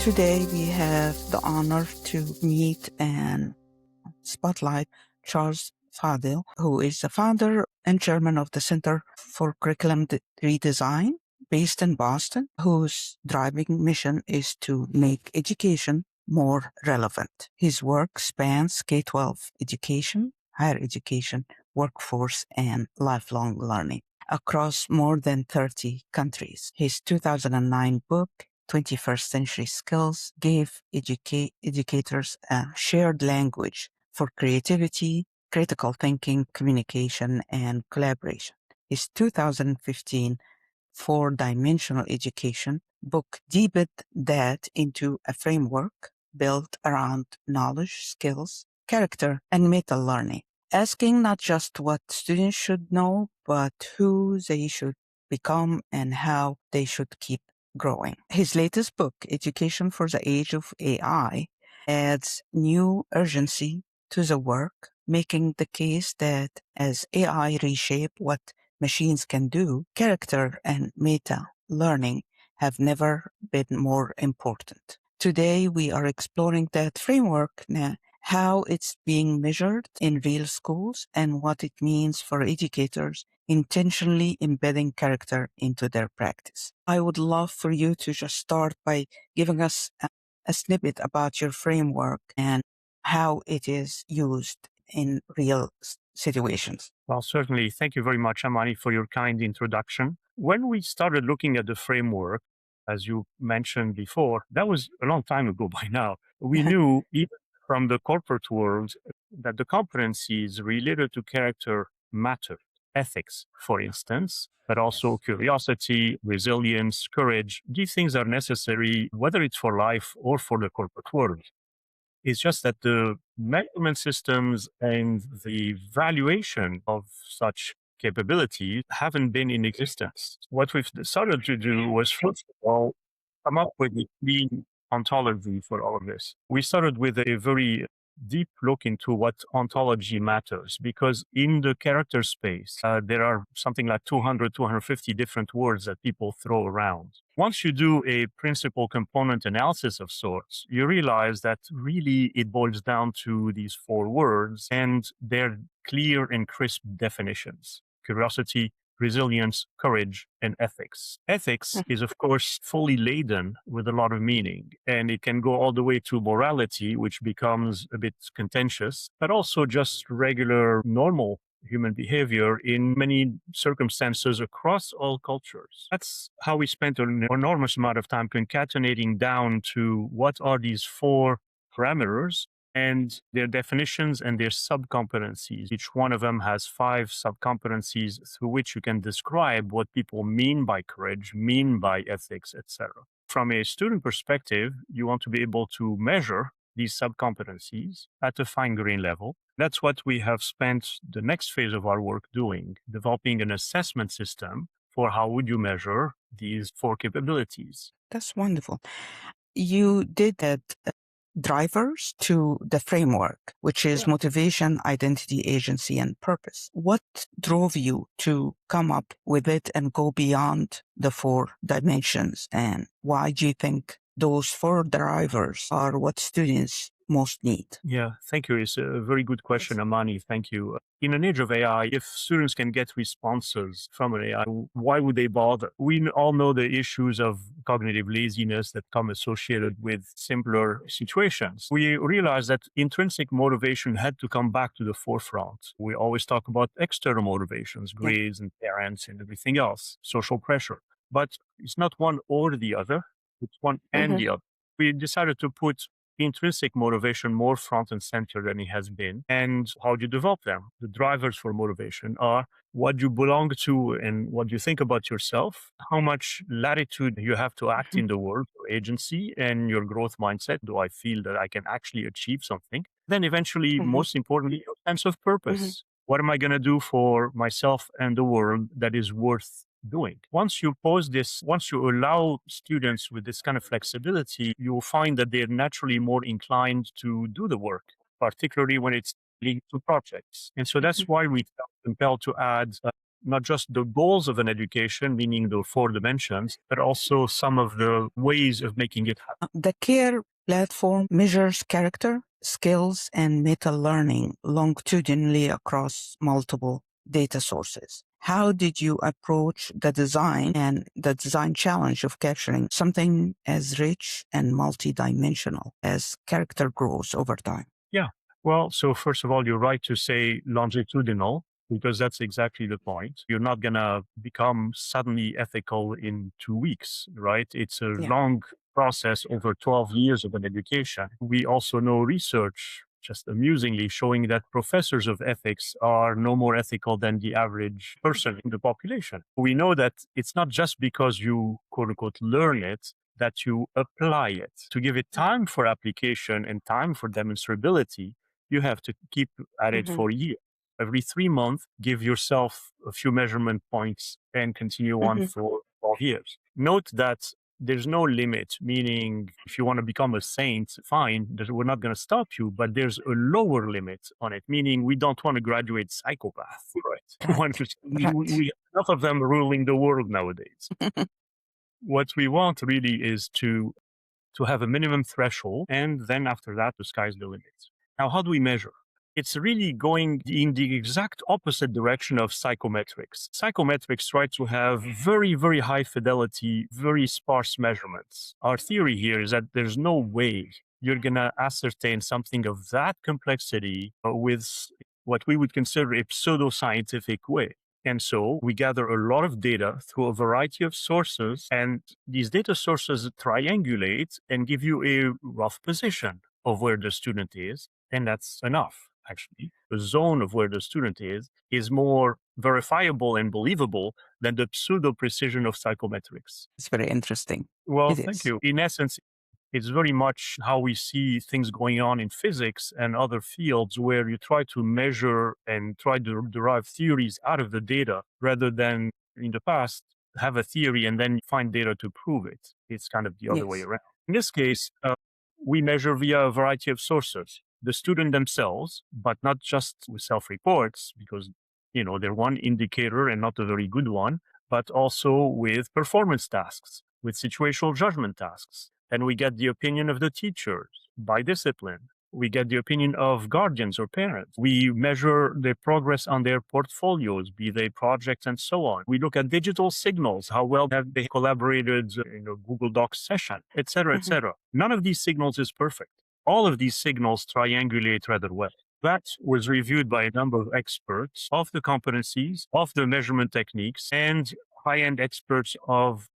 Today we have the honor to meet and spotlight Charles Fadel, who is the founder and chairman of the Center for Curriculum Redesign based in Boston, whose driving mission is to make education more relevant. His work spans K-12 education, higher education, workforce, and lifelong learning across more than 30 countries. His 2009 book, 21st Century Skills, gave educators a shared language for creativity, critical thinking, communication, and collaboration. His 2015 Four-Dimensional Education book deepened that into a framework built around knowledge, skills, character, and meta-learning, asking not just what students should know, but who they should become and how they should keep growing. His latest book, Education for the Age of AI, adds new urgency to the work, making the case that as AI reshape what machines can do, character and meta learning have never been more important. Today, we are exploring that framework now, how it's being measured in real schools, and what it means for educators intentionally embedding character into their practice. I would love for you to just start by giving us a snippet about your framework and how it is used in real situations. Well, certainly. Thank you very much, Amani, for your kind introduction. When we started looking at the framework, as you mentioned before, that was a long time ago by now. We knew, even from the corporate world, that the competencies related to character matter. Ethics, for instance, but also curiosity, resilience, courage. These things are necessary, whether it's for life or for the corporate world. It's just that the measurement systems and the valuation of such capabilities haven't been in existence. What we've decided to do was, first of all, come up with a clean ontology for all of this. We started with a very deep look into what ontology matters, because in the character space, there are something like 200, 250 different words that people throw around. Once you do a principal component analysis of sorts, you realize that really it boils down to these four words and their clear and crisp definitions: curiosity, resilience, courage, and ethics. Ethics is, of course, fully laden with a lot of meaning, and it can go all the way to morality, which becomes a bit contentious, but also just regular, normal human behavior in many circumstances across all cultures. That's how we spent an enormous amount of time concatenating down to what are these four parameters and their definitions and their sub-competencies. Each one of them has 5 sub-competencies through which you can describe what people mean by courage, mean by ethics, etc. From a student perspective, you want to be able to measure these sub-competencies at a fine-grained level. That's what we have spent the next phase of our work doing, developing an assessment system for how would you measure these 4 capabilities. That's wonderful. You did that drivers to the framework, which is motivation, identity, agency, and purpose. What drove you to come up with it and go beyond the 4 dimensions? And why do you think those 4 drivers are what students most need? Yeah, thank you. It's a very good question, Amani. Thank you. In an age of AI, if students can get responses from an AI, why would they bother? We all know the issues of cognitive laziness that come associated with simpler situations. We realized that intrinsic motivation had to come back to the forefront. We always talk about external motivations, grades and parents and everything else, social pressure. But it's not one or the other, it's one and the other. We decided to put intrinsic motivation more front and center than it has been. And how do you develop them? The drivers for motivation are what you belong to and what you think about yourself, how much latitude you have to act in the world, your agency, and your growth mindset. Do I feel that I can actually achieve something? Then eventually, most importantly, your sense of purpose. What am I going to do for myself and the world that is worth doing? Once you pose this, once you allow students with this kind of flexibility, you'll find that they're naturally more inclined to do the work, particularly when it's linked to projects. And so that's why we felt compelled to add not just the goals of an education, meaning the four dimensions, but also some of the ways of making it happen. The CARE platform measures character, skills, and meta learning longitudinally across multiple data sources. How did you approach the design and the design challenge of capturing something as rich and multidimensional as character grows over time? Yeah. Well, so first of all, you're right to say longitudinal, because that's exactly the point. You're not going to become suddenly ethical in 2 weeks, right? It's a Yeah. long process over 12 years of an education. We also know research, just amusingly, showing that professors of ethics are no more ethical than the average person in the population. We know that it's not just because you, quote unquote, learn it, that you apply it. To give it time for application and time for demonstrability, you have to keep at it for a year. Every 3 months, give yourself a few measurement points and continue on for 12 years. Note that there's no limit, meaning if you want to become a saint, fine, we're not going to stop you, but there's a lower limit on it, meaning we don't want to graduate psychopaths, right? We want to, we enough of them ruling the world nowadays. What we want really is to have a minimum threshold, and then after that, the sky's the limit. Now, how do we measure? It's really going in the exact opposite direction of psychometrics. Psychometrics try to have very, very high fidelity, very sparse measurements. Our theory here is that there's no way you're going to ascertain something of that complexity with what we would consider a pseudoscientific way. And so we gather a lot of data through a variety of sources, and these data sources triangulate and give you a rough position of where the student is. And that's enough, actually. The zone of where the student is more verifiable and believable than the pseudo precision of psychometrics. It's very interesting. Well, It thank is. you. In essence, it's very much how we see things going on in physics and other fields, where you try to measure and try to derive theories out of the data rather than in the past have a theory and then find data to prove it. It's kind of the other way Yes. around. In this case, we measure via a variety of sources. The student themselves, but not just with self-reports, because they're one indicator and not a very good one, but also with performance tasks, with situational judgment tasks. And we get the opinion of the teachers by discipline. We get the opinion of guardians or parents. We measure their progress on their portfolios, be they projects and so on. We look at digital signals, how well have they collaborated in a Google Docs session, et cetera, et cetera. None of these signals is perfect. All of these signals triangulate rather well. That was reviewed by a number of experts of the competencies, of the measurement techniques, and high-end experts of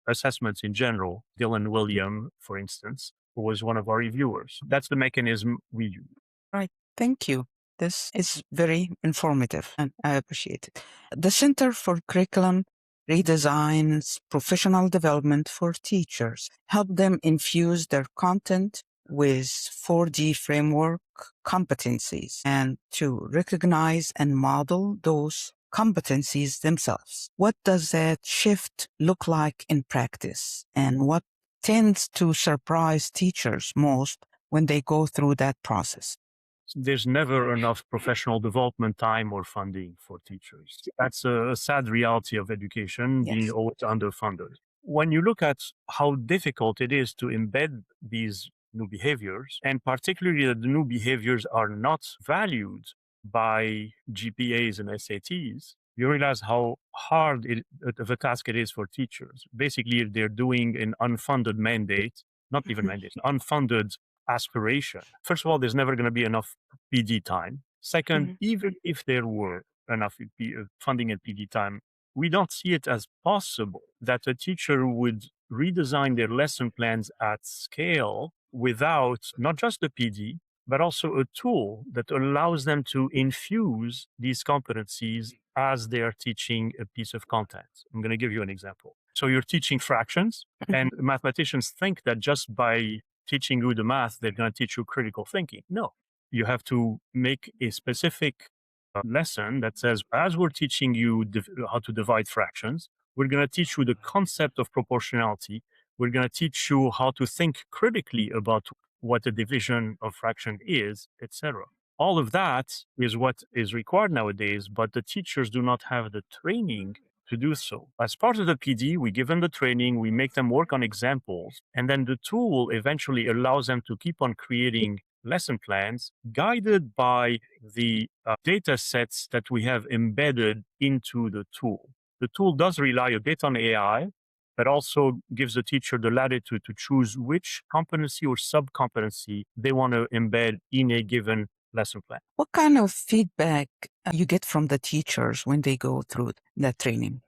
assessments in general. Dylan William, for instance, who was one of our reviewers. That's the mechanism we use. Right. Thank you. This is very informative and I appreciate it. The Center for Curriculum Redesigns professional development for teachers, help them infuse their content with 4D framework competencies and to recognize and model those competencies themselves. What does that shift look like in practice, and what tends to surprise teachers most when they go through that process? There's never enough professional development time or funding for teachers. That's a sad reality of education, being Yes. always underfunded. When you look at how difficult it is to embed these new behaviors, and particularly that the new behaviors are not valued by GPAs and SATs, you realize how hard of a task it is for teachers. Basically, they're doing an unfunded mandate, not even mandate, unfunded aspiration. First of all, there's never going to be enough PD time. Second, even if there were enough funding and PD time, we don't see it as possible that a teacher would redesign their lesson plans at scale without not just the PD, but also a tool that allows them to infuse these competencies as they are teaching a piece of content. I'm going to give you an example. So you're teaching fractions, and mathematicians think that just by teaching you the math, they're going to teach you critical thinking. No, you have to make a specific lesson that says, as we're teaching you how to divide fractions, we're going to teach you the concept of proportionality. We're going to teach you how to think critically about what a division of fraction is, etc. All of that is what is required nowadays, but the teachers do not have the training to do so. As part of the PD, we give them the training, we make them work on examples, and then the tool eventually allows them to keep on creating lesson plans guided by the data sets that we have embedded into the tool. The tool does rely a bit on AI, but also gives the teacher the latitude to choose which competency or sub-competency they want to embed in a given lesson plan. What kind of feedback you get from the teachers when they go through that training?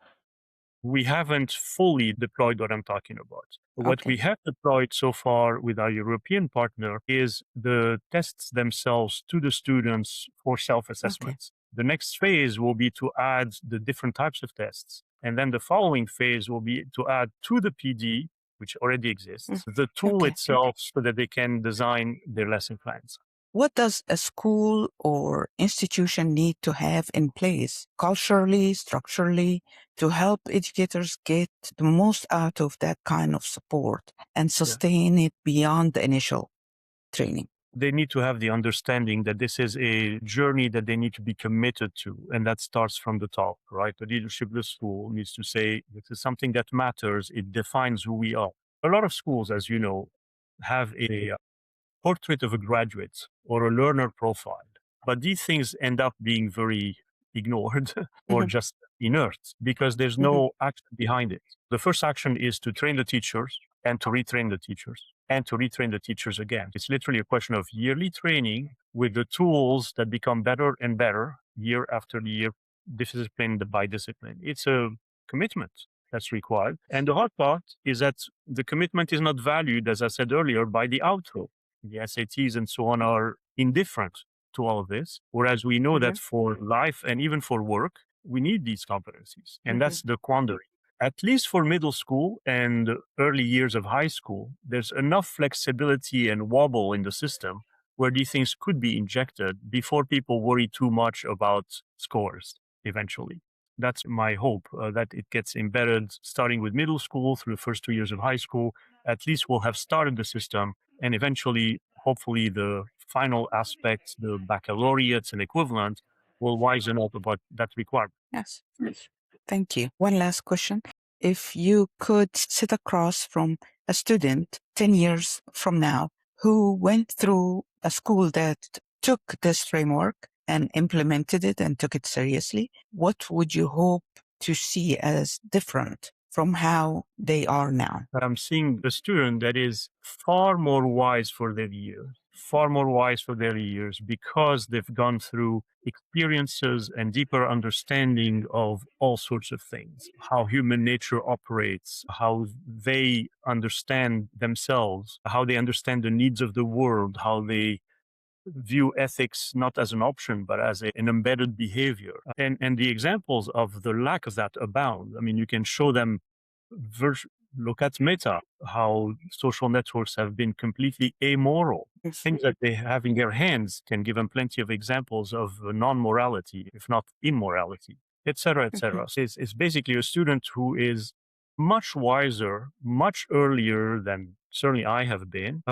We haven't fully deployed what I'm talking about. What Okay. we have deployed so far with our European partner is the tests themselves to the students for self-assessments. The next phase will be to add the different types of tests. And then the following phase will be to add to the PD, which already exists, the tool itself so that they can design their lesson plans. What does a school or institution need to have in place culturally, structurally, to help educators get the most out of that kind of support and sustain it beyond the initial training? They need to have the understanding that this is a journey that they need to be committed to. And that starts from the top, right? The leadership of the school needs to say, this is something that matters. It defines who we are. A lot of schools, as you know, have a portrait of a graduate or a learner profile. But these things end up being very ignored or just inert because there's no action behind it. The first action is to train the teachers and to retrain the teachers and to retrain the teachers again. It's literally a question of yearly training with the tools that become better and better year after year, discipline by discipline. It's a commitment that's required. And the hard part is that the commitment is not valued, as I said earlier, by the outro. The SATs and so on are indifferent to all of this. Whereas we know that for life and even for work, we need these competencies. And that's the quandary. At least for middle school and early years of high school, there's enough flexibility and wobble in the system where these things could be injected before people worry too much about scores eventually. That's my hope, that it gets embedded starting with middle school through the first 2 years of high school. At least we'll have started the system, and eventually, hopefully, the final aspects, the baccalaureates and equivalent, will wisen up about that requirement. Yes. Thank you. One last question. If you could sit across from a student 10 years from now who went through a school that took this framework and implemented it and took it seriously, what would you hope to see as different from how they are now? I'm seeing a student that is far more wise for their years, because they've gone through experiences and deeper understanding of all sorts of things, how human nature operates, how they understand themselves, how they understand the needs of the world, how they view ethics not as an option, but as an embedded behavior. And the examples of the lack of that abound. I mean, you can show them, look at Meta, how social networks have been completely amoral. Things that they have in their hands can give them plenty of examples of non-morality, if not immorality, etc., etc. So it's basically a student who is much wiser, much earlier than certainly I have been,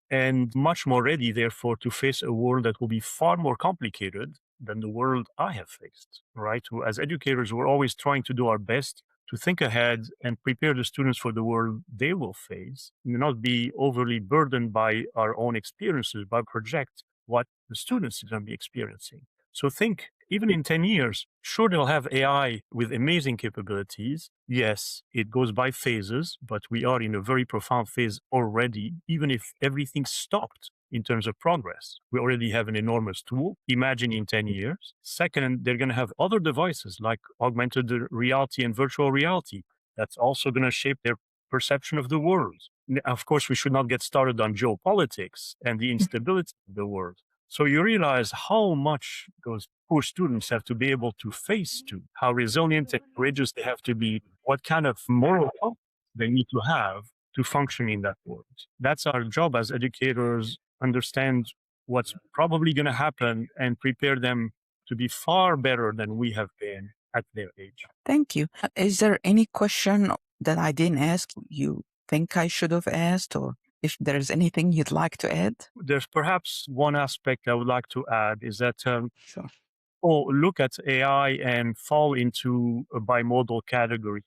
and much more ready, therefore, to face a world that will be far more complicated than the world I have faced, right? As educators, we're always trying to do our best to think ahead and prepare the students for the world they will face, and not be overly burdened by our own experiences, but project what the students are going to be experiencing. So think, even in 10 years, sure, they'll have AI with amazing capabilities. Yes, it goes by phases, but we are in a very profound phase already, even if everything stopped in terms of progress. We already have an enormous tool. Imagine in 10 years. Second, they're going to have other devices like augmented reality and virtual reality. That's also going to shape their perception of the world. Of course, we should not get started on geopolitics and the instability of the world. So you realize how much those poor students have to be able to face to, how resilient and courageous they have to be, what kind of moral compass they need to have to function in that world. That's our job as educators, understand what's probably going to happen and prepare them to be far better than we have been at their age. Thank you. Is there any question that I didn't ask you think I should have asked, or If there is anything you'd like to add. There's perhaps one aspect I would like to add is that Sure. people look at AI and fall into a bimodal category.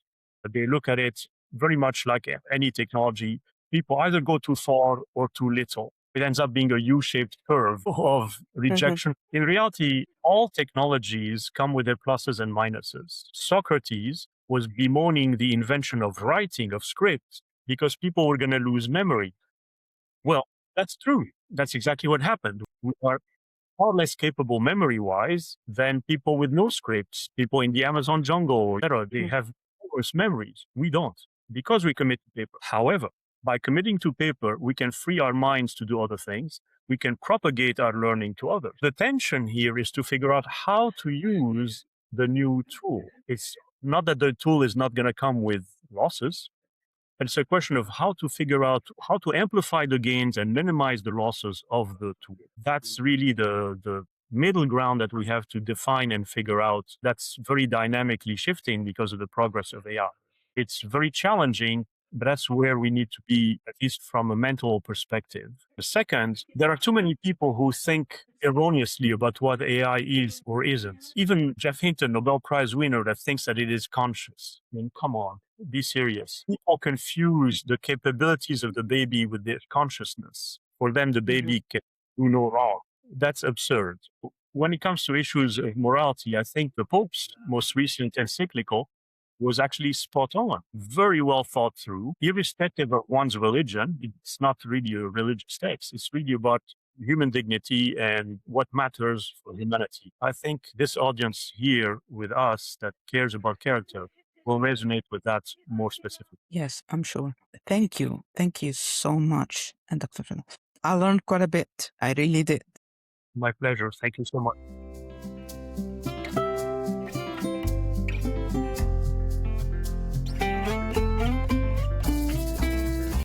They look at it very much like any technology. People either go too far or too little. It ends up being a U-shaped curve of rejection. In reality, all technologies come with their pluses and minuses. Socrates was bemoaning the invention of writing, of scripts, because people were going to lose memory. Well, that's true. That's exactly what happened. We are far less capable memory-wise than people with no scripts. People in the Amazon jungle, etc. They have worse memories. We don't, because we commit to paper. However, by committing to paper, we can free our minds to do other things. We can propagate our learning to others. The tension here is to figure out how to use the new tool. It's not that the tool is not going to come with losses. It's a question of how to figure out how to amplify the gains and minimize the losses of the tool. That's really the middle ground that we have to define and figure out. That's very dynamically shifting because of the progress of AI. It's very challenging, but that's where we need to be, at least from a mental perspective. The second, there are too many people who think erroneously about what AI is or isn't. Even Jeff Hinton, Nobel Prize winner, that thinks that it is conscious. I mean, come on, be serious. People confuse the capabilities of the baby with their consciousness. For them, the baby can do no wrong. That's absurd. When it comes to issues of morality, I think the Pope's most recent encyclical was actually spot on, very well thought through, irrespective of one's religion. It's not really a religious text. It's really about human dignity and what matters for humanity. I think this audience here with us that cares about character will resonate with that more specifically. Yes, I'm sure. Thank you. Thank you so much. And Dr. Fadel, I learned quite a bit. I really did. My pleasure. Thank you so much.